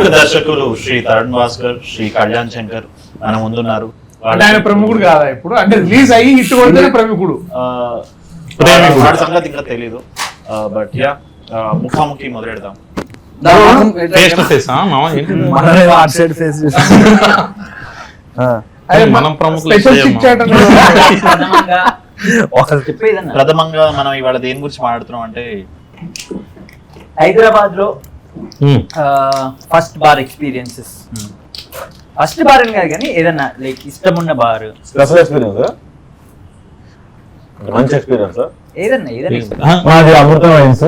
ప్రముఖ దర్శకులు శ్రీ తరుణ్ భాస్కర్, శ్రీ కళ్యాణ్ శంకర్ మన ముందున్నారు. ఆయన ప్రముఖుడు కాదా ఇప్పుడు, అంటే రిలీజ్ అయ్యి హిట్ కొడితే ప్రముఖుడు, వాడి సంగతి ఇంకా తెలీదు. బట్ యా, ముఖాముఖి మొదలెడదాం. ప్రథమంగా మనం ఇవాళ దేని గురించి మాట్లాడుతున్నాం అంటే హైదరాబాద్ లో first bar experiences. First bar అని కాదు కానీ ఏదన్నా లైక్ ఇష్టం ఉన్న బార్, స్పెషల్ ఎక్స్పీరియన్స్, మంచి ఎక్స్పీరియన్స్ ఏదన్నా. మాది అమృతం వైన్స్.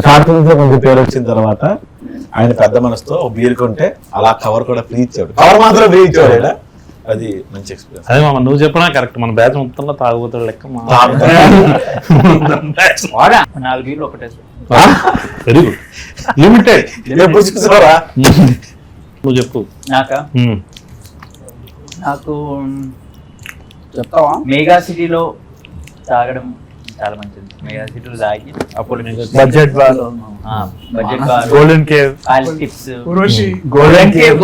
స్టార్టింగ్ లో కొంచెం పేరు వచ్చిన తర్వాత ఆయన పెద్ద మనసుతో బీర్ కొంటే అలా కవర్ కూడా ఫ్రీ ఇచ్చాడు. కవర్ మాత్రం ఫ్రీ ఇచ్చాడు. అది మంచి ఎక్స్పీరియన్స్. అదే మామ నువ్వు చెప్పినా కరెక్ట్. మన బ్యాచ్ మొత్తంలో తాగుబోతాడు లెక్క. 4 బీర్లు ఒకటే. Very good. లిమిటెడ్. నువ్వు చెప్పు. నాకు చెప్తావా? మెగా సిటీలో తాగడం చాలా మంచిది. మెగా సిటీలో తాగి అప్పుడు budget bar, golden cave, tips, golden cave,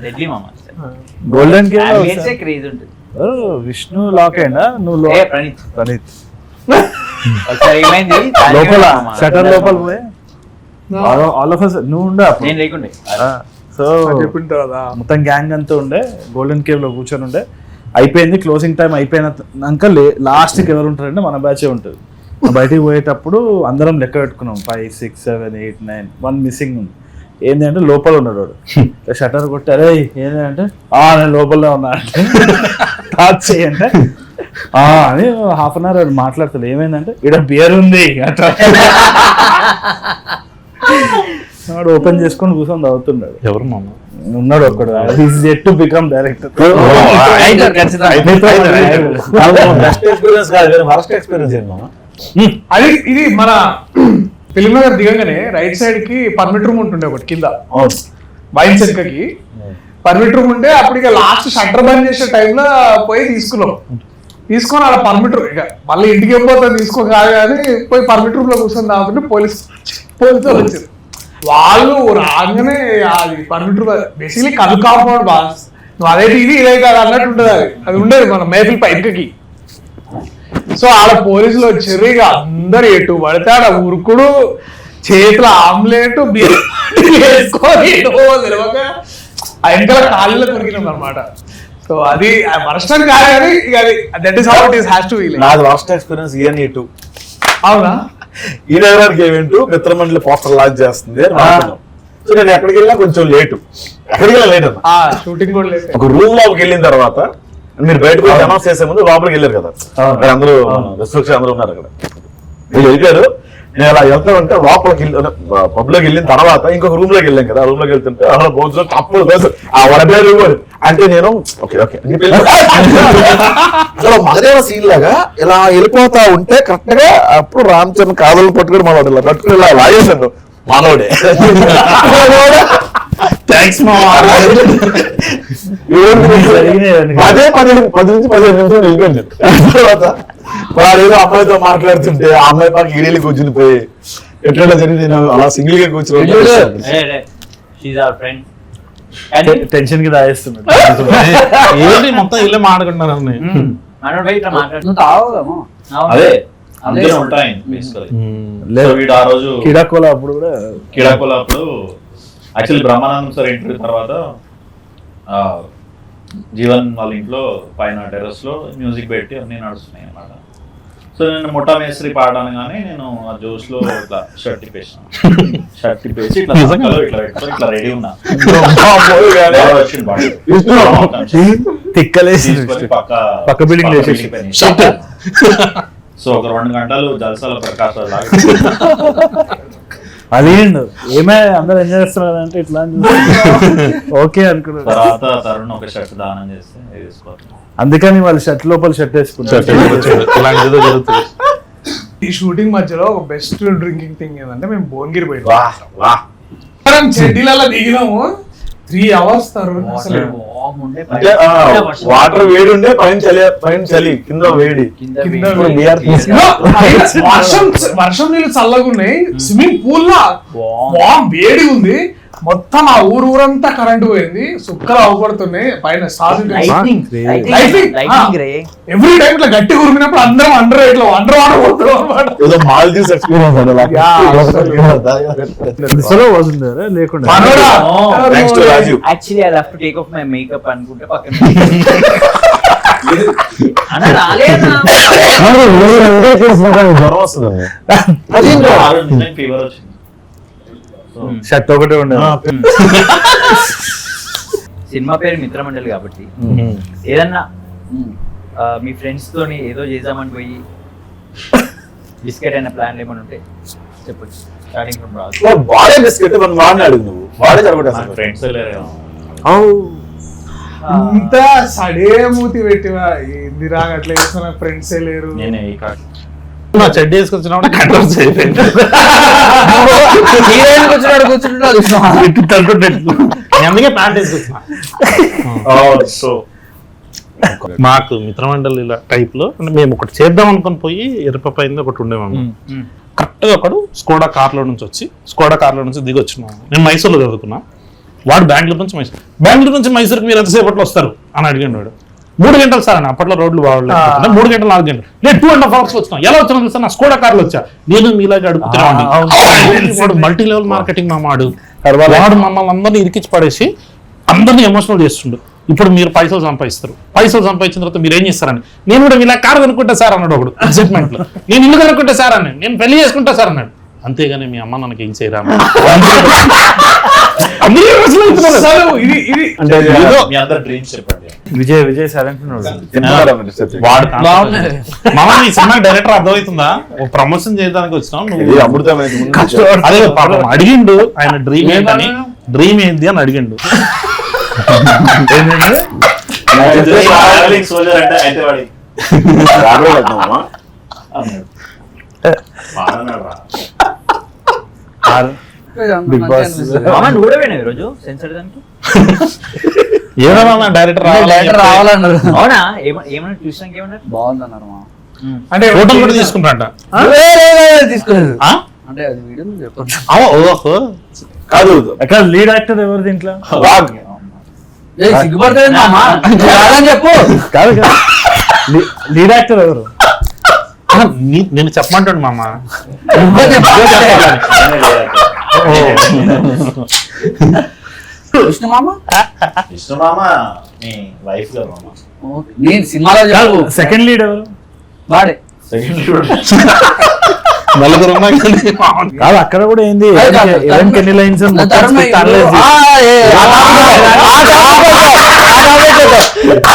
deadly మామ. గోల్డెన్ కేవ్ క్రేజ్ ఉంటుంది. విష్ణు లాక్ అయినా నువ్వు ప్రణీత్ ఏమైంది లోపల షటర్ లోపల పోయి ఆల్ ఆఫ్ us నువ్వు ఉండే అప్పుడు నేను లేకుండే. సో మొత్తం గ్యాంగ్ అంతా ఉండే గోల్డెన్ కేవ్ లో కూర్చొని ఉండే. అయిపోయింది, క్లోజింగ్ టైం అయిపోయినాక లాస్ట్ కి ఎవరు ఉంటారంటే మన బ్యాచే ఉంటుంది. బయటికి పోయేటప్పుడు అందరం లెక్క పెట్టుకున్నాం 5, 6, 7, 8, 9, 1 మిస్సింగ్ ఉంది. ఏంటి అంటే లోపల ఉన్నాడు వాడు. షటర్ కొట్టారే ఏంటంటే నేను లోపలనే ఉన్నా అంటే టాచ్ చేయంటే అని హాఫ్ అన్ అవర్ మాట్లాడతాడు. ఏమైందంటే ఇక్కడ బియర్ ఉంది అట్లా వాడు ఓపెన్ చేసుకొని కూర్చొని తాగుతున్నాడు. ఎవరు మామ? ఉన్నాడు ఒక్కడు. yet to become director. అది ఇది మన ఫిల్మ్ నగర్ దిగంగానే రైట్ సైడ్ కి పర్మిట్ రూమ్ ఉంటుండే ఒకటి కింద, వైన్ సెక్కకి పర్మిట్ రూమ్ ఉంటే అప్పుడు ఇక లాస్ట్ షట్టర్ బంద్ చేసే టైంలో పోయి తీసుకొని అలా పర్మిట్ రూమ్ ఇక మళ్ళీ ఇంటికి వెళ్ళిపోతా తీసుకోగానే కానీ పోయి పర్మిట్ రూమ్ లో కూర్చొని తాగుతుంటే పోలీసులు వచ్చారు. వాళ్ళు రాగానే అది పర్మిట్ రూమ్ బేసిక్లీ కదు కాంపౌండ్ బాస్, నువ్వు అదైతే ఇదైతే అది అన్నట్టు ఉంటుంది. అది ఉండేది మన మేపిల్ పైకి. సో ఆడ పోలీసులు వచ్చారు. ఇక అందరు ఎటు పడితే ఆడ ఉరుకుడు, చేతుల ఆమ్లెట్ వేసుకొని వెనకాల కాళ్ళలో కొరికినాం అనమాట. సో అది వర్స్ట్ అని కాదు కానీ ఇక అది that is how it is has to feel. నాది వర్స్ట్ ఎక్స్పీరియన్స్ ఈఎన్ఈ 2. అవునా? ఈ నగరానికి ఏమేంటూ మిత్రమండలి పోస్టర్ లాంచ్ చేస్తుంది అని అనుకున్నాం. సో నేను ఎక్కడికి వెళ్ళినా కొంచెం లేట్ అన్న షూటింగ్ కూడా లేట్. ఒక రూమ్ లోకి వెళ్ళిన తర్వాత మీరు బయటకు అనౌన్స్ చేసే ముందు లోపలికి వెళ్ళారు కదా, అందరూ అందరూ ఉన్నారు అక్కడ. వీళ్ళు వెళ్ళారు. నేను అలా వెళ్తామంటే లోపలికి పబ్ లోకి వెళ్ళిన తర్వాత ఇంకొక రూమ్ లోకి వెళ్ళాం కదా. రూమ్ లోకి వెళ్తుంటే అలా బోన్స్ తప్పుడు ఆ వడబేరు అంటే నేను ఓకే అసలు మగదేవ సీన్ లాగా ఇలా వెళ్ళిపోతా ఉంటే కరెక్ట్ గా అప్పుడు రామ్ చరణ్ కాదలు పట్టుకుని మనోడు ఇలా పట్టుకుని ఇలా లాగేసాను. మనోడే అదే 10 నుంచి 15 నిమిషాలు వెళ్ళిపోయింది. తర్వాత వాడు ఏదో అమ్మాయితో మాట్లాడుతుంటే ఆ అమ్మాయి పక్క ఈడీలు కూర్చుని పోయి ఎట్లా జరిగింది. నేను అలా సింగిల్ గా కూర్చుని టెన్షన్ కి దాయేస్తున్నాడు. ఏంటి మొత్తం ఇల్లే మాట్లాడుకుంటున్నారు. అదే అందుకే ఉంటాయి. వీడు ఆ రోజు కిడాకోలా అప్పుడు యాక్చువల్లీ బ్రహ్మానందం సార్ ఇంటర్వ్యూ తర్వాత జీవన్ వాళ్ళ ఇంట్లో పైన టెర్రస్ లో మ్యూజిక్ పెట్టి అన్ని నడుస్తున్నాయి అన్నమాట. సో నేను మొట్టా మేస్త్రి పాడగానే నేను ఆ జోష్ లో ఇట్లా షర్ట్ తిప్పేసి ఇట్లా రెడీ ఉన్నా. పక్క బిల్డింగ్. సో ఒక 2 గంటలు జల్సాల ప్రకాశాలు లాగా అది ఏమే అందరు ఎంజాయ్ చేస్తున్నారు అంటే ఇట్లా ఓకే అనుకున్నారు. తర్వాత తరుణ్ ఒక షర్ట్ దానం చేస్తే అందుకని వాళ్ళు షర్ట్ లోపల షర్ట్ వేసుకుంటారు. ఈ షూటింగ్ మధ్యలో ఒక బెస్ట్ డ్రింకింగ్ థింగ్ ఏంటంటే మేము భువనగిరి పోయినాం. చెడ్డీలలో దిగినాము 3 hours తరుణ్ అసలు వామ్ ఉండే అంటే వాటర్ వేడి ఉండే పైన చలి కింద వేడి. కింద కింద వేడి. వర్షం నీళ్ళు చల్లగా ఉన్నాయి, స్విమ్మింగ్ పూల్ లా వామ్ వేడి ఉంది, మొత్తం ఆ ఊరంతా కరెంట్ పోయింది, సుక్కలు అవపడుతున్నాయి పైన Lightning. Lightning రే. ఎవ్రీ టైం ఇట్లా గట్టి ఉరిమినప్పుడు అందరం అండర్ వాటర్ పోతున్నాం అన్నమాట. ఏదో మాల్దీవ్స్ ఎక్స్పీరియన్స్ వస్తుంది లేకుండా మనోడా, next Rajiv. Actually, I'll have to take off my makeup అనుకుంటే పక్కన అన్న రాలేదా? జ్వరం వస్తుంది. ఫీవర్ వచ్చింది. షర్ట్ ఒకటే ఉండే సినిమా పేరు మిత్రమండలి కాబట్టి ఏదన్నా మీ ఫ్రెండ్స్ తోని ఏదో చేద్దామని పోయి బిస్కెట్ అయిన ప్లాన్ ఏమైనా ఉంటే చెప్పొచ్చు. Starting from Raju. బాడే బిస్కెట్ మనం వాడినాడు నువ్వు బాడే జరగలేదు. ఫ్రెండ్స్ లేరేమో. ఇంత సడే మూతి పెట్టివా ఏంది రా అట్లా చేసిన నాకు ఫ్రెండ్సే లేరు. నేను నా చెడ్డ వేసుకొచ్చినప్పుడు కంట్రోల్ అయిపోయింది. అందుకే ప్యాంట్ వేసుకొచ్చిన. సో మాకు మిత్రమండలి ఇలా టైప్ లో అంటే మేము ఒకటి చేద్దాం అనుకుని పోయి ఎరుపైంది ఒకటి ఉండేవాము. కరెక్ట్గా ఒకడు స్కోడా కార్లో నుంచి దిగి వచ్చినాము. నేను మైసూర్లో చదువుకున్నా, వాడు బెంగళూరు నుంచి మైసూర్కి మీరు ఎంతసేపట్లో వస్తారు అని అడిగాడు. వాడు 3 గంటలు సార్ అని, అప్పట్లో రోడ్లు బాగోలేదు, 3 గంటలు 4 గంటలు లేదు 2.5 hours వచ్చినా. ఎలా వచ్చాను సార్, నా స్కోడా కార్లో వచ్చా. నేను మీలాగా అడుగుతున్నాను. మల్టీ లెవెల్ మార్కెటింగ్ మా వాడు మమ్మల్ని అందరినీ ఇరికిచ్చి పడేసి అందరినీ ఎమోషనల్ చేస్తుండు. ఇప్పుడు మీరు పైసలు సంపాదించిన తర్వాత మీరు ఏం చేస్తారని, నేను కూడా ఇలా కారు కనుక్కుంటా సార్ అన్నాడు ఒకడు ఎగ్జైట్మెంట్ లో. నేను ఇల్లు కనుక్కుంటా సార్ అన్నాడు, నేను పెళ్లి చేసుకుంటా సార్ అన్నాడు. అంతేగాని మీ అమ్మ నాన్నకి ఏం చేయరా మీ అందరు డ్రీమ్స్ చెప్పండి. విజయ్ సైలెంట్ వాడు మామ ఈ సినిమా డైరెక్టర్ అర్థమవుతుందా, ఒక ప్రమోషన్ చేయడానికి వచ్చినావు నువ్వు. అదే పాపం అడిగిండు ఆయన డ్రీమ్ ఏంటి అని అడిగిండు. సోల్జర్ అంటే అయితే వాడి బిగ్ బాస్ నువ్వు కూడా పోయినావు ఈరోజు సెన్సర్ దానికి. ఏమన్నా డైరెక్టర్ రావాలన్నారు. అవునా? ఏమన్నా చూసానికి ఏమన్నా బాగుందన్నారు మా అంటే హోటల్ కూడా తీసుకుంటాట తీసుకోలేదు అంటే అది వీడియో చెప్పొచ్చు. కాదు ఎక్కడ లీడ్ యాక్టర్ ఎవరు దీంట్లో? సిగ్గుపడుతుంది మామా చెప్పు. కాదు లీడ్ యాక్టర్ ఎవరు నేను చెప్పమంటాడు మామ. విష్ణు మామ మీ వైఫ్ గారు మామ. నేను సినిమాలో చెప్పు. సెకండ్ లీడ్ ఎవరు? వాడే సెకండ్ లీడ్ నలుగురు కాదు అక్కడ కూడా ఏంది ఎన్ని లైన్స్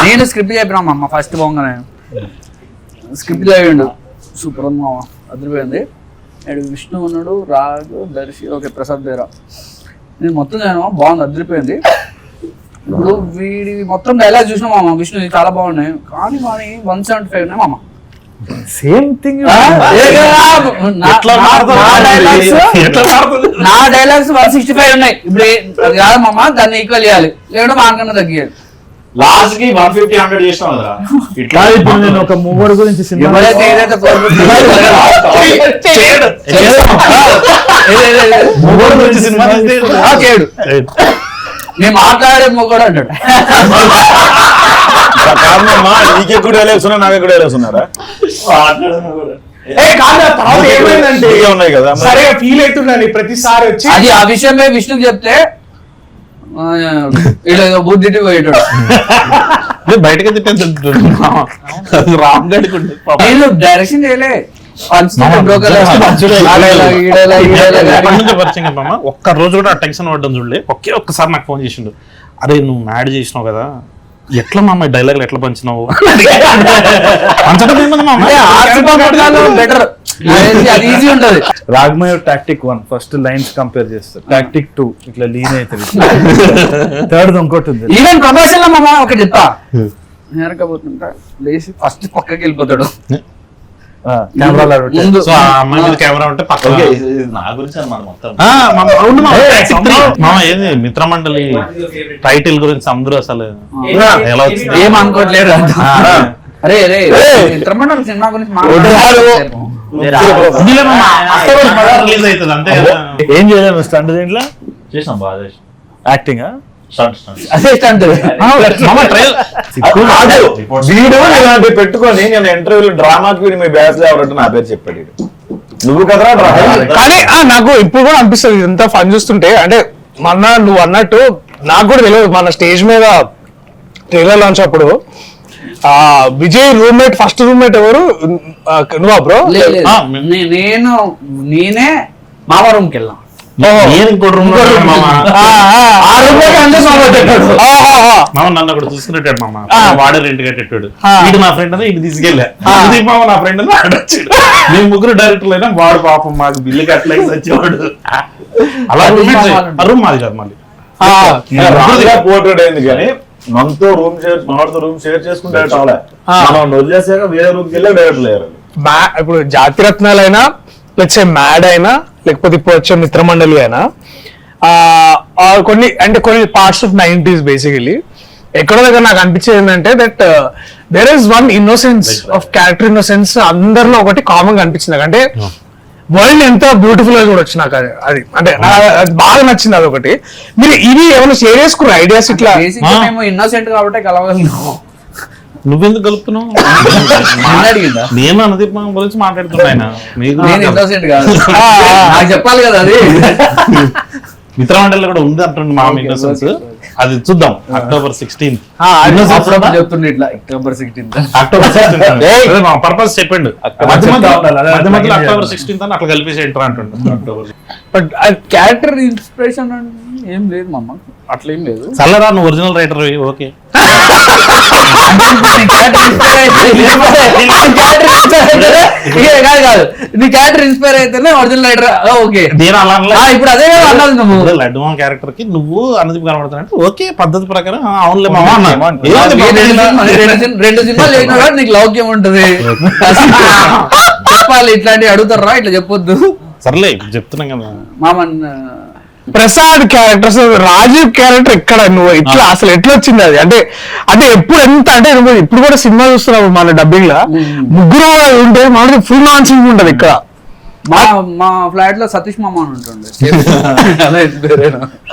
నేను స్క్రిప్ట్ చెప్పినా మామ ఫస్ట్ బాగుంగానే స్క్రిప్ట్ చదివిండు సూపర్ ఉంది మామ అదిరిపోయింది. అండ్ విష్ణు ఉన్నాడు, రాజు, దర్శి, ఓకే ప్రసాద్ బేరా. నేను మొత్తం నేను బాగుంది అదిరిపోయింది. ఇప్పుడు వీడి మొత్తం డైలాగ్ చూసినా మామ విష్ణు చాలా బాగున్నాయి, కానీ వాడి 175 ఉన్నాయి మామ. Same thing. నా డైలాగ్స్ 165 ఉన్నాయి. ఇప్పుడు అది కాదు మామ, దాన్ని ఈక్వల్ చేయాలి, లేకుంటే మాకన్నా తగ్గియాలి. లాస్ట్ కి 150 100 చేసినాం కదా. ఇట్లా ఇప్పుడు నేను ఒక మూవర్ గురించి సినిమా ఎవరైతే ఏదైతే చేయడు నేను మాట్లాడే మొక్కడు అంటాడు. నీకే కూడా వేలేస్తున్నా, నాకే కూడా వేలేస్తున్నారా? ఏమైందంటే ఉన్నాయి కదా సరే ఫీల్ అవుతున్నాను ప్రతిసారి వచ్చి. అది ఆ విషయమే విష్ణుకి చెప్తే బుద్ధి పోయేటాడు. బయటకి రామ్ గడికుంటే నేను డైరెక్షన్ చేయలే, ఒక్క రోజు కూడా టెన్షన్ పడ్డం చూడలే. ఒక్కసారి నాకు ఫోన్ చేసిండు, అరే నువ్వు మ్యాడ్ చేసినావు కదా, ఎట్లా మామ డైలాగులు ఎట్లా పంచినావు బెటర్, అది ఈజీ ఉంటది. రాగ్మయర్ టాక్టిక్ 1 ఫస్ట్ లైన్స్ కంపేర్ చేస్తారు, టాక్టిక్ 2 ఇట్లా లీన్ అవుతుంది, థర్డ్ ఇంకోటి ఉంది. ఈవెన్ ప్రమోషన్ లో మామ ఒకటి చెప్తా, నేరకపోతుంటా లేచి ఫస్ట్ పక్కకి వెళ్ళిపోతాడు. కెమెరాలో ముందు సో ఆ అమ్మాయి మీద కెమెరా ఉంటే పక్కన ఓకే, ఇది నా గురించి అన్నమాట మొత్తం. అవును మామ ఏంది మిత్రమండలి టైటిల్ గురించి అందరూ అసలు ఎలా వచ్చింది ఏం అనుకోవట్లేదు అంట. అరే అరే మిత్రమండలి సినిమా గురించి ఇందులో మామ అక్టోబర్ 16 రిలీజ్ అవుతుంది అంతే కదా. ఏం చేయలేము స్టంట్ దీంట్లో చేసాం, బాగా చేసాం. యాక్టింగ్ స్టంట్ అసిస్టెంట్ మామ ట్రైల్ వీడు ఇలాంటి పెట్టుకొని నేను ఇంటర్వ్యూలో డ్రామాకి వీడు మీ బ్యాచ్ లో ఎవరంటే నా పేరు చెప్పాడు వీడు. నువ్వు కదరా డ్రామా కానీ నాకు ఇప్పుడు కూడా అనిపిస్తుంది ఇదంతా ఫన్ చూస్తుంటే. అంటే మొన్న నువ్వు అన్నట్టు నాకు కూడా తెలియదు, మన స్టేజ్ మీద ట్రైలర్ లాంచ్ అప్పుడు విజయ్ రూమ్మేట్, ఫస్ట్ రూమ్మేట్ ఎవరు? నువ్వా బ్రో? నేనే మామ రూమ్కి వెళ్ళాం. నేను ఇంకోటి రూమ్ లో మామ మామ నన్ను అక్కడ చూసుకునేటాడు మామ. వాడే రెంట్ కట్టేటాడు. వీడు నా ఫ్రెండ్ అని ఇటు తీసుకెళ్ళా. ఇది మామ నా ఫ్రెండ్ అని ఆడొచ్చాడు. మేము ముగ్గురు డైరెక్టర్లు అయినా వాడు పాపం మాకు బిల్లు కట్టలేక వచ్చేవాడు. అలా రూమ్ మాది కాదు మళ్ళీ పోర్ట్రేట్ అయింది కానీ మనతో రూమ్ షేర్ చేసుకుంటే మనం వదిలేసాక వేరే రూమ్కి వెళ్ళి డైరెక్ట్ లేరు. ఇప్పుడు జాతిరత్నాలైనా, లేకపోతే మ్యాడ్ అయినా, లేకపోతే ఇప్పుడు వచ్చే మిత్రమండలి అయినా కొన్ని పార్ట్స్ ఆఫ్ 90s బేసికలీ ఎక్కడో దగ్గర నాకు అనిపించేది ఏంటంటే that there is one innocence of character innocence అందరిలో ఒకటి కామన్ గా అనిపించింది నాకు. అంటే వరల్డ్ ఎంత బ్యూటిఫుల్ గా చూడొచ్చు నాకు అది అంటే అది బాగా నచ్చింది. అదొకటి. మీరు ఇవి ఏమైనా షేర్ చేసుకున్న ఐడియాస్ ఇట్లా? మేము ఇన్నోసెంట్ కాబట్టి కలవగలను. నువ్వెందుకు కలుపుతున్నావు? నేను అనుదీప్ మామ గురించి మాట్లాడుతున్నా. నేను ఇన్నోసెంట్ కాదు, నాకు చెప్పాలి కదా అది. మిత్రమండలిలో కూడా ఉంది అంటుండే మామ ఇన్నోసెన్స్. అది చూద్దాం అక్టోబర్ 16. చెప్తుండే ఇట్లా అక్టోబర్ 16. పర్పస్ చెప్పండు మధ్య అక్టోబర్ 16 అని అట్లా కలిపేసి ఎంటర్ అంటుండే. బట్ క్యారెక్టర్ ఇన్స్పిరేషన్ ఏం లేదు మామ, అట్లా ఏం లేదు. చల్లరా నువ్వు ఒరిజినల్ రైటర్ ఓకే. కాదు నీ క్యారెక్టర్ ఇన్స్పైర్ అయితేనే ఒరిజినల్ రైటర్ ఓకే. నేను అలా ఇప్పుడు అదే అన్నది నువ్వు. లడ్డు మామ క్యారెక్టర్ కి నువ్వు అనుదీప్ కనబడుతున్నట్టు ఓకే పద్ధతి ప్రకారం అవునులే మామ రెండు సినిమాలు చేసినా కూడా నీకు లౌక్యం ఉంటది. చెప్పాలి ఇట్లాంటివి అడుగుతారా, ఇట్లా చెప్పొద్దు. సర్లే చెప్తున్నాం కదా మామన్. ప్రసాద్ క్యారెక్టర్, రాజీవ్ క్యారెక్టర్ ఎక్కడ నువ్వు ఇట్లా అసలు ఎట్లా వచ్చింది అది? అంటే అంటే ఎప్పుడు ఎంత అంటే నువ్వు ఇప్పుడు కూడా సినిమా చూస్తున్నావు మన డబ్బింగ్ లా ముగ్గురు ఉంటే మనకి ఫుల్ నాన్ సింగ్ ఉంటది ఇక్కడ. మా ఫ్లాట్ లో సతీష్ మామ అని ఉంటుండే.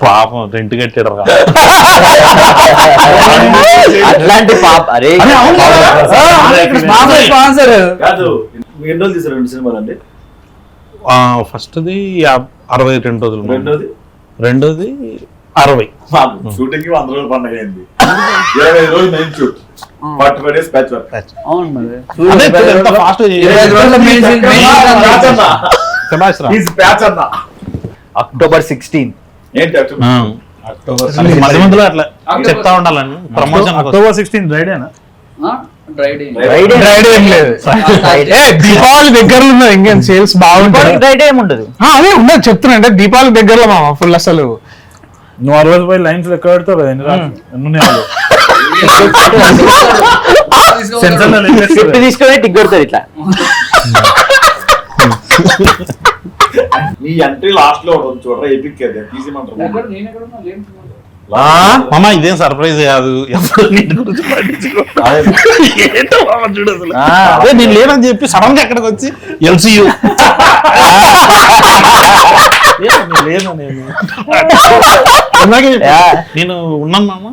పాపం రెంట్ కట్టాడు అట్లాంటి పాప అరే స్పాన్సర్ కాదు. ఎన్ని రోజులు తీసారు రెండు సినిమాలు అంటే? ఫస్ట్ది 62 రోజులు, రెండోది 60. షూటింగ్ 100 రోజులు పండుగ అయింది. 25 రోజులు main shoot, 45 days patch work. అవును మరి. ఎంత ఫాస్ట్ అక్టోబర్ 16 ఏంటి మధ్య మధ్యలో అట్లా చెప్తా ఉండాలని ప్రమోషన్. అక్టోబర్ 16 రైడేనా? దీపావళి దగ్గరలో ఉన్నది ఇంకేం సేల్స్ బాగుంటుంది. రైడ్ ఏముండదు, అదే ఉండదు చెప్తున్నా. అంటే దీపావళి దగ్గరలో మామ ఫుల్ అసలు నువ్వు 60 రూపాయలు లైన్స్ లెక్క పెడతావు కదా షిఫ్ట్ తీసుకొని టిక్ కొడతారు ఇట్లా. నీ ఎంట్రీ లాస్ట్ లో ఉంటుంది చూడరా, ఎపిక్ తీసేమంటారు. మామ ఇదేం సర్ప్రైజ్ కాదు, గురించి పట్టించుకో. ఏంటో మామ చూడు అసలు. అదే నేను లేనని చెప్పి సడన్ గా ఎక్కడికి వచ్చి ఎల్సియు నేను ఉన్నాను మామ.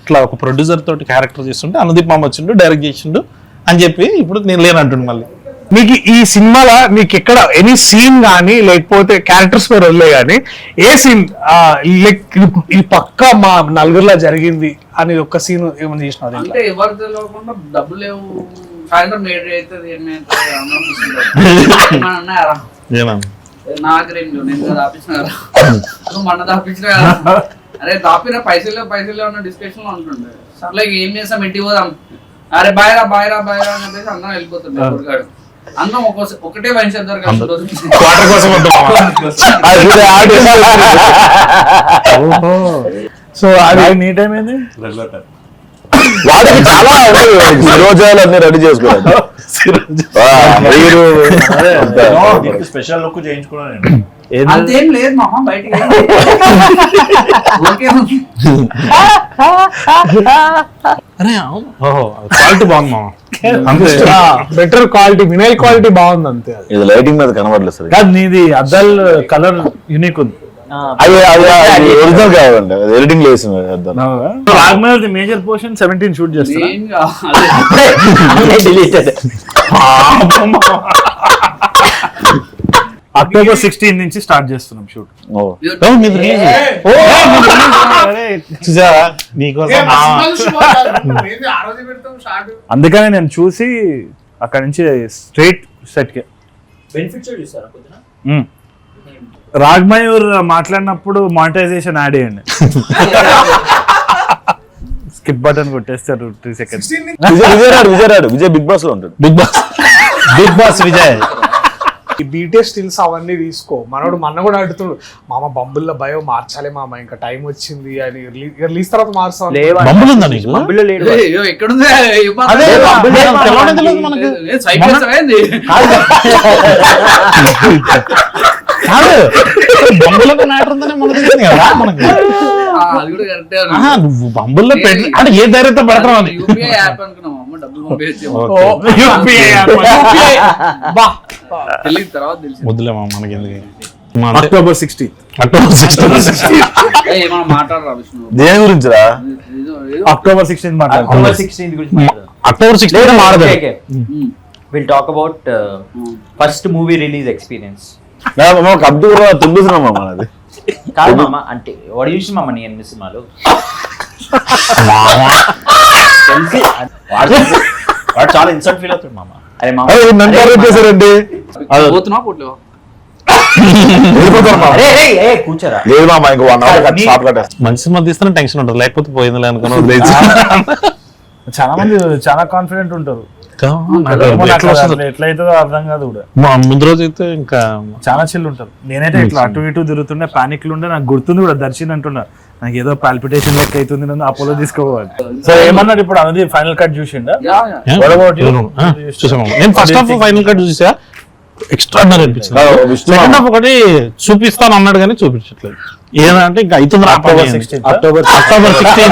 ఇట్లా ఒక ప్రొడ్యూసర్ తోటి క్యారెక్టర్ చేస్తుంటే అనుదీప్ మామ వచ్చిండు, డైరెక్ట్ చేసిండు అని చెప్పి ఇప్పుడు నేను లేనంటుండు. మళ్ళీ మీకు ఈ సినిమాలో మీకు ఎక్కడ ఎనీ సీన్ కానీ లేకపోతే క్యారెక్టర్స్ పేరు వదిలే కానీ ఏ సీన్ ఇది పక్కా మా నలుగురిలో జరిగింది అని ఒక సీన్ ఏమైనా చేసిన? అంటే ఎవరు తెలియకుండా డబ్బులు లేవు, సాయంత్రం మేడ్ అవుతుంది నాగరేం నేను దాపించిన కదా, నువ్వు మొన్న దాపించిన కదా. అరే దాపిన పైసలు ఉన్న డిస్కషన్ లో ఉంటుండే. సర్లే ఏం చేస్తాం, ఇంటికి పోదాం, అరే బాయ్రా బాయ్రా బాయ్రా అని చెప్పేసి అందరం వెళ్ళిపోతుండే. గుడిగాడు అందరం ఒకటే వైన్ షాప్ సో అది నీ టైం ఏంది? వాడికి చాలా రోజాలు అన్ని రెడీ చేసుకోవాలి. దీనికి స్పెషల్ లుక్ చేయించుకున్నాను నేను. అంతేం లేదు మామ బయటికి ఓకే అరే అవును ఓహో క్వాలిటీ బాగుంది మామ బెటర్ క్వాలిటీ వినైల్ క్వాలిటీ బాగుంది అంతే. అది ఇది లైటింగ్ మీద కనబడలేదు సార్. కాదు నీది అద్దాల్ కలర్ యూనిక్ ఉంది. అది ఒరిజినల్ కావాలండి, అది ఎడిటింగ్ లో వేసింది అద్దం. రాగ్మేర్ మేజర్ పోర్షన్ 17 షూట్ చేస్తా. అక్టోబర్ 16 నుంచి స్టార్ట్ చేస్తున్నాం షూట్. చూసారా నీకోసం అందుకనే నేను చూసి అక్కడ నుంచి స్ట్రైట్ సెట్ కి రాగ్మయూర్ మాట్లాడినప్పుడు మానిటైజేషన్ యాడ్ చేయండి. స్కిప్ బటన్ కొట్టేస్తారు 3 seconds. విజయ్ బిగ్ బాస్ లో ఉంటాడు. బిగ్ బాస్ విజయ్ ఈ బీటీఎస్ స్టిల్స్ అవన్నీ తీసుకో. మనోడు మొన్న కూడా అడుగుతున్నాడు, మామ బంబుల్లో భయో మార్చాలి మామ, ఇంకా టైం వచ్చింది అని. రిలీజ్ తర్వాత మార్చాలి. బంబులు ఉందా నీకు? బంబులో లేడు. ఎక్కడుంది అదే తెలవడం తెలియదు మనకి. కాదు బంబులకు మ్యాటర్ ఉందని మనకు తెలిసింది కదా మనకి. అది కూడా కరెక్టే. నువ్వు బంబుల్లో పెట్టి అంటే ఏ ధైర్యంతో పెడతావు అని. యూపీఐ యాప్ అనుకున్నాం డబ్బులు పంపేసి తెలియదు తర్వాత తెలిసి వద్దులే మామ మనకి ఎందుకు. అక్టోబర్ 16 ఏమన్నా మాట్లాడరా విష్ణు దేని గురించి రా? అక్టోబర్ 16 మాట్లాడుతున్నాం. అక్టోబర్ 16 గురించి మాట్లాడదాం. అక్టోబర్ 16 మాడదు. Will talk about first movie release experience. Abdul తుండుతున్నాం మామ. అది కాదు మామ, అంటే వాడు చూసి మామ నీ ఎన్ని సినిమాలు వాడు చాలా ఇన్సల్ట్ ఫీల్ అవుతాడు మామ. అరే మామ నన్ను టార్గెట్ చేశారండి. పోతున్నావు పోట్లేవా కూర్చోరా. లేదు మామ, ఇంకో 1 hour షాప్ కట్టేస్తాం. మంచి సినిమా తీస్తున్నా టెన్షన్ ఉంటుంది, లేకపోతే పోయిందిలే అనుకుని చాలా మంది చాలా కాన్ఫిడెంట్ ఉంటారు. ఎట్లయితుందో అర్థం కాదు కూడా. ముందు రోజు అయితే ఇంకా చాలా చిల్లు ఉంటారు. నేనైతే ఇట్లా అటు ఇటు తిరుగుతుండే, పానిక్ ఉండే. నాకు గుర్తుంది కూడా దర్శన్ అంటున్నా, నాకు ఏదో పాల్పిటేషన్ లెక్క అవుతుంది, నన్ను అపోలో తీసుకోవాలి. సో ఏమన్నాడు ఇప్పుడు అనేది ఫైనల్ కట్ చూసిండా? చూసాము. నేను ఫస్ట్ హాఫ్ ఫైనల్ కట్ చూసా, ఎక్స్ట్రాడినరీ అనిపించింది. సెకండ్ హాఫ్ ఒకటి చూపిస్తాను అన్నాడు కానీ చూపించట్లేదు. ఏదంటే ఇంకా అవుతుంది. అక్టోబర్ 16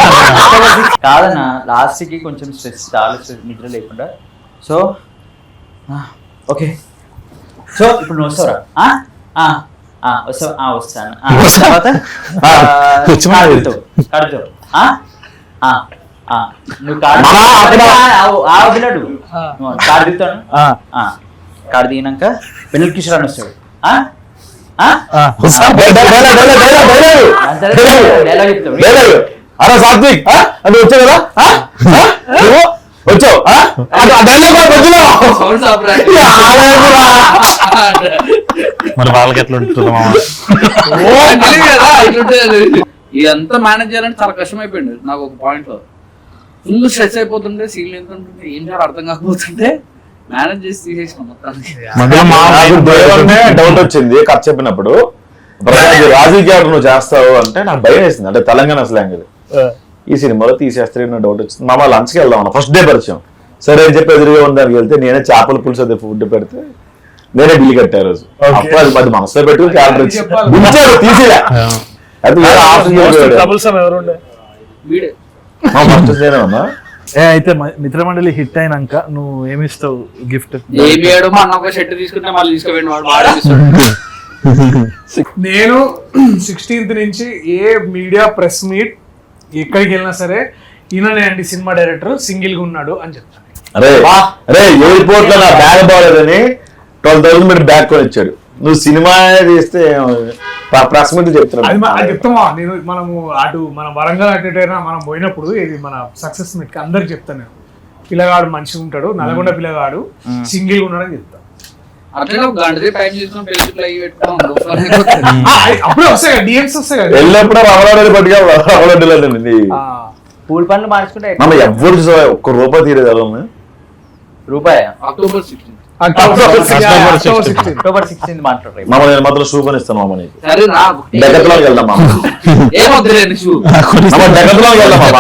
కాదన్నా, లాస్ట్ కి కొంచెం స్ట్రెస్, చాలా స్ట్రెస్, నిద్ర లేకుండా. సో ఓకే, సో ఇప్పుడు నువ్వు వస్తావురా? వస్తాను. తర్వాత నువ్వు కార్డు దిగుతాను. కార్డు దిగినాక వెన్నెల కిషోర్ అని వస్తాడు. డైలాగ్ చెప్తాడు. అరే సాత్విక్ అది వచ్చావు కదా, వచ్చావు మరి వాళ్ళకి ఎట్లా ఉంటుంది మామ? ఇదంతా మేనేజ్ చేయాలంటే చాలా కష్టం అయిపోయింది నాకు. ఒక పాయింట్ లో ఫుల్ స్ట్రెస్ అయిపోతుంటే, సీన్లు ఎంత ఉంటుంటే ఏం చేయాలి అర్థం కాకపోతుంటే మేనేజ్ చేసి తీసేసిన మొత్తానికి. డౌట్ వచ్చింది కథ చెప్పినప్పుడు, రాజీ క్యారెక్టర్ నువ్వు చేస్తావు అంటే నాకు భయం వేసింది. అంటే తెలంగాణ స్లాంగ్ ఇది. ఈ సినిమాలో తీసేస్తే నా డౌట్ వచ్చింది. మామ లంచ్కి వెళ్దాం అన్న, ఫస్ట్ డే పరిచయం. సరే అని చెప్పి ఎదురుగా ఉండడానికి వెళ్తే నేనే చేపల పులుసు అదే ఫుడ్ పెడితే నేనే బిల్లు కట్టా రోజు. అప్పుడు అది మరి మనసులో పెట్టుకుని క్యారెక్టర్ వచ్చి తీసేదా ఉన్నా. అయితే మిత్రమండలి హిట్ అయినాక నువ్వు ఏమిస్తావు గిఫ్ట్? మా అన్న ఒక షర్ట్ తీసుకుంటే మళ్ళీ తీసుకుపోయింది వాడు. నేను 16th నుంచి ఏ మీడియా ప్రెస్ మీట్ ఎక్కడికి వెళ్ళినా సరే, ఈయననే అండి సినిమా డైరెక్టర్, సింగిల్ గా ఉన్నాడు అని చెప్తాను. అరే అరే ఎయిర్పోర్ట్ లో నా బ్యాగ్ బాగాలేదని 12,000 పెట్టి బ్యాగ్ కొని ఇచ్చాడు. నువ్వు సినిమా తీస్తే ప్రెస్ మీట్ చెప్తున్నా. అది చెప్తామా నేను. మనము అటు మనం వరంగల్ అటైనా మనం పోయినప్పుడు, ఇది మన సక్సెస్ మీట్ అందరికి చెప్తాను నేను, పిల్లగాడు మంచిగా ఉంటాడు, నల్గొండ పిల్లగాడు సింగిల్ గా ఉన్నాడు అని చెప్తాను. అప్పుడే వస్తాయి కదా డిఎమ్స్ వస్తాయి కదా. వెళ్ళినప్పుడు రవలాడి పట్టుగా పూల్ పనులు మార్చుకుంటే మనం ఎవరు ఒక్క రూపాయి తీరేది ఎలా రూపాయి. అక్టోబర్ 16 అక్టోబర్ 16 మాట్లాడరు మామ నేను మాత్రం షూ కొనిస్తాను మామ నీకు. సరే రా డెకత్లాన్కి వెళ్దాం మామ. ఏమొద్దులే షూ మామ డెకత్లాన్కి వెళ్దాం మామ.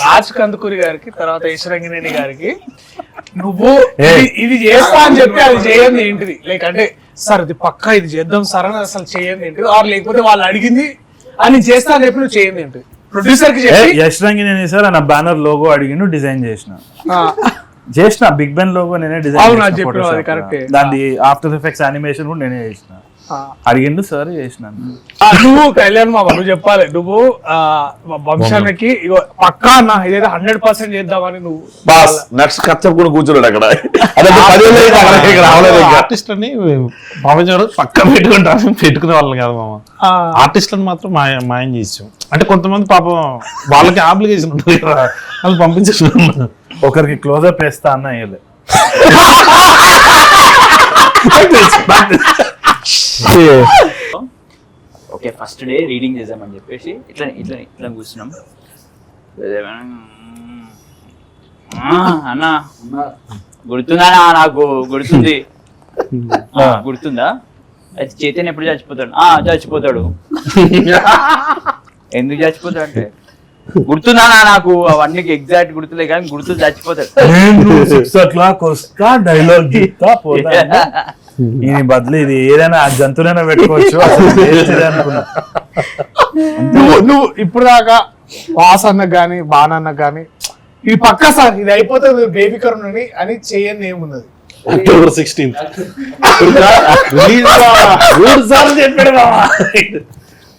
రాజ్ కందుకూరి గారికి తర్వాత ఈశ్వరంగినేని గారికి నువ్వు ఇది చేస్తా అని చెప్పి అది చేయండి ఏంటిది, లైక్ అంటే సార్ ఇది పక్కా ఇది చేద్దాం సార్ అని అసలు చేయండి ఏంటిది, ఆర్ లేకపోతే వాళ్ళు అడిగింది అని చేస్తా అని చెప్పి నువ్వు చేయండి ఏంటిది. ప్రొడ్యూసర్ కి చెప్పి యష్ రంగినేని సార్ నా బ్యానర్ లోగో అడిగిండు, డిజైన్ చేసిన బిగ్ బెన్ లోగో నేనే అవును, అది డిజైన్ చెప్పినావు, అది కరెక్టే. దాని ఆఫ్టర్ ఎఫెక్ట్స్ యానిమేషన్ కూడా నేనే చేసిన. అడిగిండు సార్ చేసినాను. నువ్వు కళ్యాణ్ మామ నువ్వు చెప్పాలి, నువ్వు వంశానికి ఇగో పక్కా అన్న ఇదైతే 100% చేద్దామని నువ్వు బాస్ నెక్స్ట్ కథ చెప్పుకుని కూర్చోలేడు అక్కడ. అదే 10 ఏళ్ళు అయింది అక్కడ, ఇక్కడ రావలేదు ఇంకా. ఆర్టిస్ట్ అని భావించాడు పక్క పెట్టుకునే వాళ్ళని కాదు మామ. ఆర్టిస్ట్లను మాత్రం మాయం చేసాం. అంటే కొంతమంది పాపం వాళ్ళకి ఆబ్లిగేషన్ ఉంటుంది కదా, వాళ్ళు పంపించేస్తున్నాం. ఒకరికి క్లోజప్ వేస్తా అన్న వేయలే. ఓకే ఫస్ట్ డే రీడింగ్ చేద్దామని చెప్పేసి ఇట్లా ఇట్లా ఇట్లా కూర్చున్నాం. అన్నా గుర్తుందా నాకు గుర్తుంది. గుర్తుందా అయితే చైతన్య ఎప్పుడు చచ్చిపోతాడు? చచ్చిపోతాడు. ఎందుకు చచ్చిపోతాడు అంటే గుర్తుందా నాకు అవన్నీ ఎగ్జాక్ట్ గుర్తులే కానీ గుర్తు చచ్చిపోతాడు. 6 o'clock వస్తా డైలాగ్ గీతా పోతా. ఈయన బదులు ఇది ఏదైనా జంతువులైనా పెట్టుకోవచ్చు అనుకున్నా. నువ్వు ఇప్పుడు దాకా వాస్ అన్న గానీ బాణన్న గానీ ఇది పక్కా సార్ ఇది అయిపోతే బేబీ కరుణ్ అని చేయండి ఏమున్నది. అక్టోబర్ 16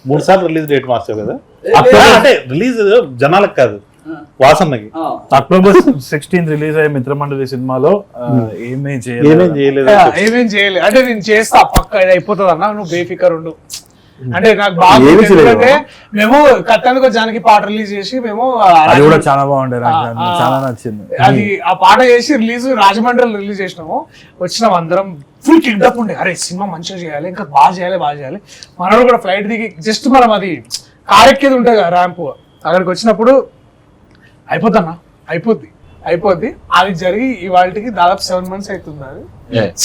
3 సార్లు రిలీజ్ డేట్ మార్చావు కదా. అక్టోబర్ అంటే రిలీజ్ జనాలకు కాదు, వాసన్నకి. అక్టోబర్ 16 రిలీజ్ అయ్యే మిత్రమండలి సినిమాలో ఏమేం చేయలేదు. ఏమేం చేయలేదు అంటే నేను చేస్తా పక్కా ఇది అయిపోతుంది అన్న, నువ్వు బేఫికర్ ఉండు అంటే నాకు బాగా. ఎందుకంటే మేము కట్టానికి జానకి పాట రిలీజ్ చేసి మేము అది కూడా చాలా బాగుండే, నాకు చాలా నచ్చింది. అది ఆ పాట చేసి రిలీజ్ రాజమండ్రిలో రిలీజ్ చేసినాము. వచ్చినాం అందరం ఫుల్ కిడ్నాప్ ఉండే, అరే సినిమా మంచిగా చేయాలి, ఇంకా బాగా చేయాలి. మనోడు కూడా ఫ్లైట్ దిగి జస్ట్ మనం అది కారెక్కేది ఉంటుంది కదా ర్యాంప్, అక్కడికి వచ్చినప్పుడు అయిపోద్ది అది జరిగి ఇవాళకి దాదాపు 7 months అవుతుంది. అది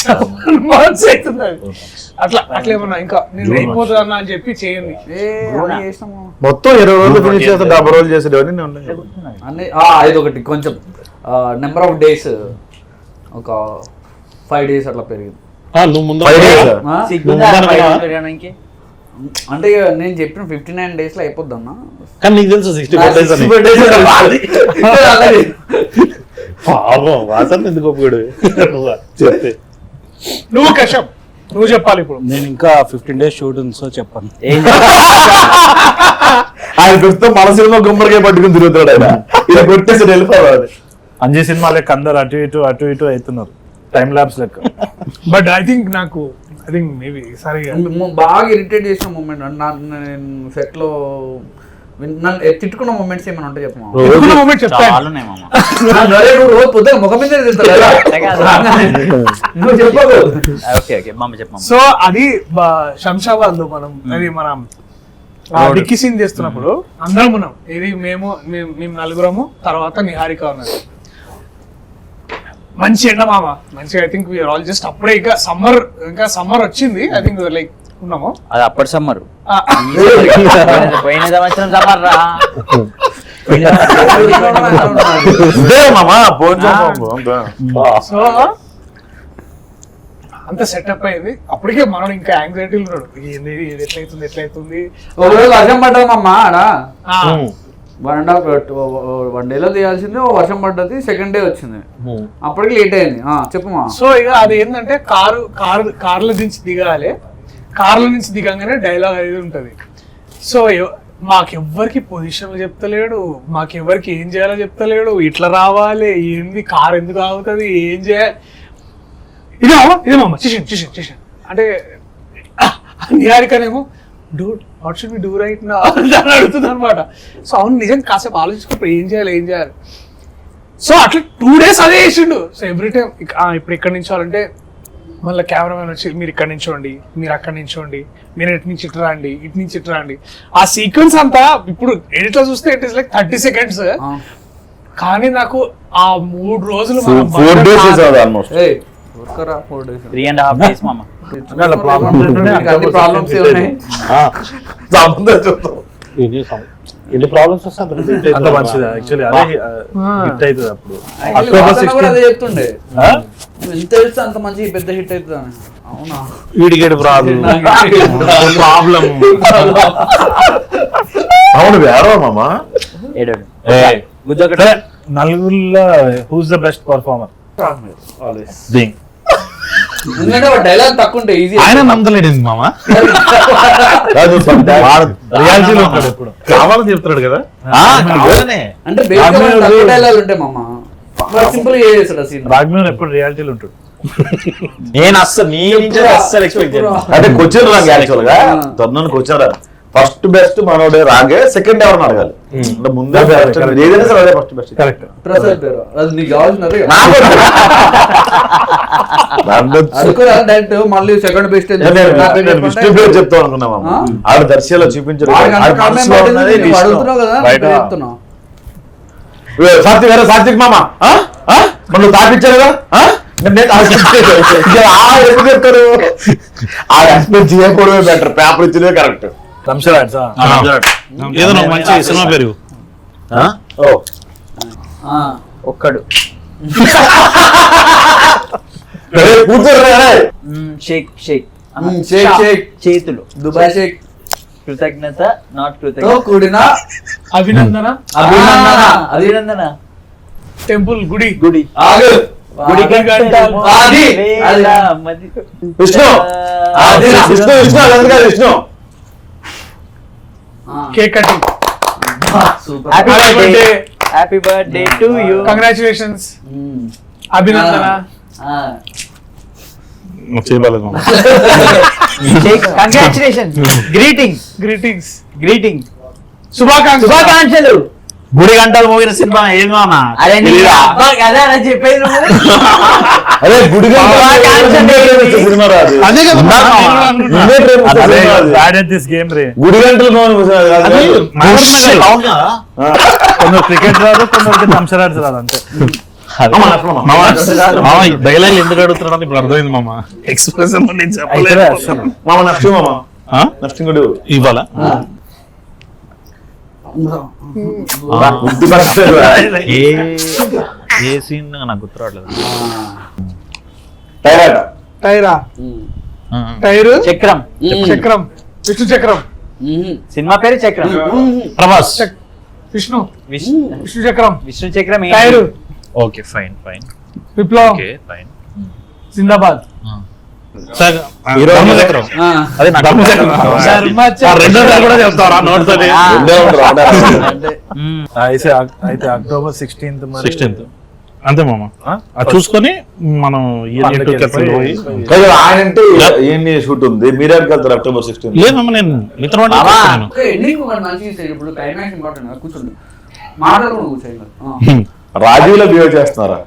7 months అవుతుంది. అది అట్లా ఏమన్నా ఇంకా నేను అయిపోతుంది అన్న అని చెప్పి చేయండి. మొత్తం 20 రోజులు ఫినిష్ చేస్తే 70 రోజులు చేసేది అన్ని ఇది ఒకటి కొంచెం నెంబర్ ఆఫ్ డేస్ ఒక 5 days అట్లా పెరిగింది. నువ్వు ముందు అంటే నేను చెప్పిన 59 days లో అయిపోద్ది అన్న. కానీ నీకు తెలుసు 64 days అని. వాసన ఎందుకు ఒప్పుకోడు చెప్తే. నువ్వు కశ్యప్ నువ్వు చెప్పాలి ఇప్పుడు. నేను ఇంకా 15 days షూట్ ఉంది సో చెప్పాను. ఆయన ప్రస్తుతం మన సినిమా గుమ్మడికాయ పట్టుకుని తిరుగుతాడు ఆయన. ఇలా కొట్టేసి వెళ్ళిపోవాలి. అంజీ సినిమా లెక్క అందరు అటు ఇటు అవుతున్నారు, టైం ల్యాబ్స్ లెక్క. బట్ ఐ థింక్ మేబీ సరిగా బాగా ఇరిటేట్ చేసిన మూమెంట్ నేను సెట్ లో నన్ను తిట్టుకున్న మూమెంట్స్ ఏమైనా ఉంటాయి చెప్పు. ముఖం మీద సో అది శంషాబాద్ లో మనం డిక్కీ సీన్ చేస్తున్నప్పుడు అందరం ఉన్నాం. ఇది మేము 4 తర్వాత నిహారిక ఉన్నది. మంచి ఎండ మామ మంచిగా. I think we are all just అప్పుడే ఇంకా సమ్మర్ వచ్చింది. ఐ థింక్ లైక్ ఉన్నాము అది అప్పటి సమ్మర్. పోయిన సంవత్సరం సమ్మర్ రా. సో అంత సెటప్ అయింది. అప్పటికే మనం ఇంకా యాంగ్జైటీలు ఉన్నాడు, ఏంది ఎట్లయితుంది. వర్షం పడ్డదమ్మా ఆడ 1 day లో తీయాల్సింది, వర్షం పడ్డది, సెకండ్ డే వచ్చింది, అప్పటికి లేట్ అయింది. చెప్పమా. సో ఇక అది ఏంటంటే కార్ల నుంచి దిగంగానే డైలాగ్ అనేది ఉంటది. సో మాకెవ్వరికి పొజిషన్లు చెప్తలేడు, మాకెవ్వరికి ఏం చేయాలో చెప్తలేడు, ఇట్లా రావాలి, ఏంది కార్ ఎందుకు ఆగుతుంది, ఏం చేయాలి, ఇదేమమ్మా చేసాను అంటే నిహారికనేమో dude what should we do right now అని అడుగుతుంది అనమాట. సో అవును నిజం కాసేపు ఆలోచించుకుంటే ఏం చేయాలి. సో అట్లా 2 days అదే చేసిండు. సో ఎవ్రీ టైం ఇప్పుడు ఎక్కడి నుంచోవాలంటే మళ్ళీ కెమెరామెన్ వచ్చి మీరు ఇక్కడ నించోండి, మీరు అక్కడ నించోండి, మీరు ఇటు నుంచి ఇటు రండి. ఆ సీక్వెన్స్ అంతా ఇప్పుడు ఎడిట్ లో చూస్తే ఇట్ ఇస్ లైక్ 30 seconds. కానీ నాకు ఆ 3 రోజులు 4 days చేసేవాడు ఆల్మోస్ట్. ఏయ్, ఊరుకోరా, 4 days. 3.5 days మామ. అలా ప్రాబ్లమ్స్ ఏంటంటే అన్ని ప్రాబ్లమ్స్ ఉన్నాయి. సంబంధం చూద్దాం. ఎన్ని ప్రాబ్లమ్స్ వస్తే అంత మంచిది యాక్చువల్లీ అదే హిట్ అవుతుంది అప్పుడు. Actually, అక్టోబర్ వాసన కూడా 16 అదే చెప్తుండే, నువ్వు ఎంత తెలిస్తే అంత మంచి పెద్ద హిట్ అవుతుంది అని. అవునా? వీడికేడు ప్రాబ్లం అవును వేరే మామ. ఏడాడు ఏయ్, గుద్దొకటే. నలుగురిలో హూస్ ద బెస్ట్ పర్ఫార్మర్? ఎందుకంటే డైలాగ్ తక్కువ ఉంటే ఈజీ. ఆయన నమ్మలేడు మామ, కాదు, రియాలిటీలో ఉంటాడు ఎప్పుడు కావాలని చెప్తాడు కదా. అంటే బేసిక్ తక్కువ డైలాగ్ ఉంటాయి మామ, సింపుల్ గా చేస్తాడు సీన్. రాగ్మీర్ ఎప్పుడు రియాలిటీలో ఉంటాడు. నేను అస్సలు నీ నుంచి అస్సలు ఎక్స్పెక్ట్ చేయను. అంటే క్వశ్చన్ రాంగ్ యాక్చువల్ గా తొందరని క్వశ్చన్ ఫస్ట్ బెస్ట్ మనోడే రాగే, సెకండ్ ఎవరు అడగాలి. అంటే ముందే best అనేది ఏదైనా సరే అదే ఫస్ట్ బెస్ట్. కరెక్ట్. ప్రసాద్ పేరు అది నీకు కావాల్సినది దాంట్లో అనుకురా డైరెక్ట్ మళ్ళీ సెకండ్ బెస్ట్ నేను విష్ణు పేరు చెప్తాం అనుకున్నాం ఆవిడ దర్శిలో చూపించారు. అడుగుతున్నావు కదా బయట చెప్తున్నావు. సాత్విక్ వేరే సాత్విక్ మామ మనం తాపించారు కదా ఎప్పుడు చెప్తారు. ఆ ఎక్స్ప్లెయిన్ చేయకూడదు బెటర్, పేపర్ ఇచ్చినవే కరెక్ట్. ఏదో నాకు మంచి సినిమా పేరు. ఒక్కడు కూర్చోరు షేక్ షేక్ షేక్ షేక్ చేతులు దుబాయ్ షేక్ కృతజ్ఞత నాట్ తో కృతజ్ఞత కూడిన అభినందన అభినందన టెంపుల్ గుడి గుడి ఆగు గుడి అది విష్ణు విష్ణు విష్ణు అది కాదు Vishnu. Cake cutting. Happy birthday to you. Congratulations. అభినందన. చేయలేదు మామ. కంగ్రాచులేషన్. Greetings greetings. గ్రీటింగ్ శుభాకాంక్షలు. గుడి గంటలు మోగిన సినిమా ఏం మామ? అదే అదే చెప్పేది నువ్వు. అదే గుడి సినిమా రాదు. అదే కదా బ్యాడ్ ఎట్ దిస్ గేమ్ రే. గుడి గంటలు కొందరు క్రికెట్ రాదు, కొందరికి థమ్సరాడ్స్ రాదు అంతే. డైలాగ్ ఎందుకు అడుగుతున్నాడు ఇప్పుడు అర్థమైంది మామ. ఎక్స్ప్రెషన్ మామ నష్టం మామ నష్టం కూడా ఇవ్వాలా? ఏ సీన్ నాకు గుర్తు రావట్లేదు. టైరా టైరు చక్రం. చక్రం. విష్ణు చక్రం. సినిమా పేరు చక్రం. ప్రభాస్. విష్ణు విష్ణు విష్ణు చక్రం. విష్ణు చక్రం. టైరు. ఓకే ఫైన్ ఫైన్ విప్లవం. Okay fine. జిందాబాద్. ధర్మచక్రం. అదే ధర్మచక్రం. రెండో కూడా చెప్తారా నోట్ తోటి? అయితే అక్టోబర్ 16th మరి 16th అంతే మామ. అది చూసుకొని మనం పోయి ఆయన అంటే ఏంటి షూట్ ఉంది, మీరే వెళ్తారు అక్టోబర్ 16. లేదమ్మా నేను మిత్రం ఎండింగ్ ఒకటి మంచిగా ఇస్తాడు. ఇప్పుడు క్లైమాక్స్ ఇంపార్టెంట్, కూర్చోండి మాట్లాడుకుని కూర్చోండి. రాజీవ్లో బిహేవ్ చేస్తున్నారా?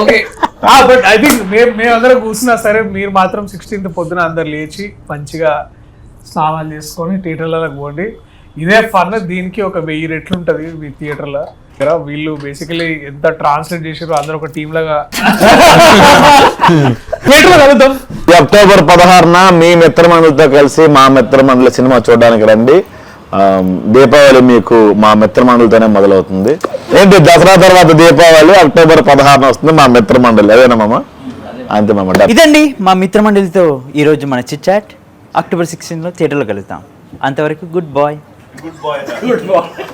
ఓకే. బట్ ఐ థింక్ మేమందరం కూర్చున్నా సరే, మీరు మాత్రం 16th పొద్దున అందరు లేచి మంచిగా స్నానాలు చేసుకొని థియేటర్లకు పోండి. ఇదే ఫన్. దీనికి ఒక 1000 రెట్లు ఉంటది మీ థియేటర్లో. వీళ్ళు బేసికలీ ఎంత ట్రాన్స్లేట్ చేసారో అందరూ ఒక టీమ్ లాగా థియేటర్లో కలుద్దాం. అక్టోబర్ 16న మీ మిత్రమండలితో కలిసి మా మిత్రమండలి సినిమా చూడడానికి రండి. దీపావళి మీకు మా మిత్రమండలితోనే మొదలవుతుంది. ఏంటి దసరా తర్వాత దీపావళి అక్టోబర్ 16న వస్తుంది మా మిత్రమండలి. అదేనా మామ? అంతే మామ. ఇదండి మా మిత్రమండలితో ఈరోజు మన చిట్ చాట్. అక్టోబర్ 16 థియేటర్లో కలుద్దాం. అంతవరకు గుడ్ బాయ్.